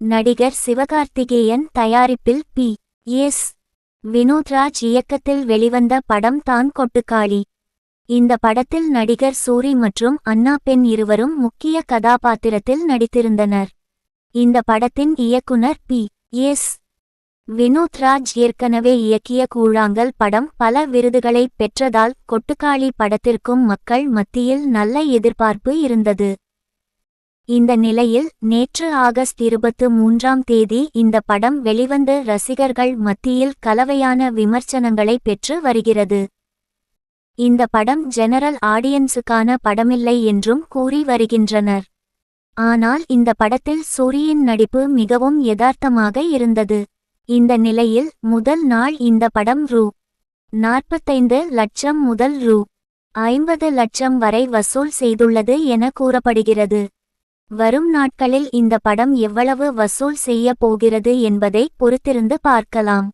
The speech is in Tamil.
நடிகர் சிவகார்த்திகேயன் தயாரிப்பில் பி. எஸ். வினோத்ராஜ் இயக்கத்தில் வெளிவந்த படம் தான் கொட்டுக்காளி. இந்த படத்தில் நடிகர் சூரி மற்றும் அண்ணா பெண் இருவரும் முக்கிய கதாபாத்திரத்தில் நடித்திருந்தனர். இந்த படத்தின் இயக்குனர் பி. எஸ். வினோத்ராஜ் ஏற்கனவே இயக்கிய கூழாங்கல் படம் பல விருதுகளை பெற்றதால் கொட்டுக்காளி படத்திற்கும் மக்கள் மத்தியில் நல்ல எதிர்பார்ப்பு இருந்தது. இந்த நிலையில் நேற்று ஆகஸ்ட் 23ஆம் தேதி இந்த படம் வெளிவந்து ரசிகர்கள் மத்தியில் கலவையான விமர்சனங்களை பெற்று வருகிறது. இந்த படம் ஜெனரல் ஆடியன்ஸுக்கான படமில்லை என்றும் கூறி வருகின்றனர். ஆனால் இந்த படத்தில் சூரியின் நடிப்பு மிகவும் யதார்த்தமாக இருந்தது. இந்த நிலையில் முதல் நாள் இந்த படம் ரூ. 45 லட்சம் முதல் ரூ. 50 லட்சம் வரை வசூல் செய்துள்ளது என கூறப்படுகிறது. வரும் நாட்களில் இந்த படம் எவ்வளவு வசூல் செய்ய போகிறது என்பதை பொறுத்திருந்து பார்க்கலாம்.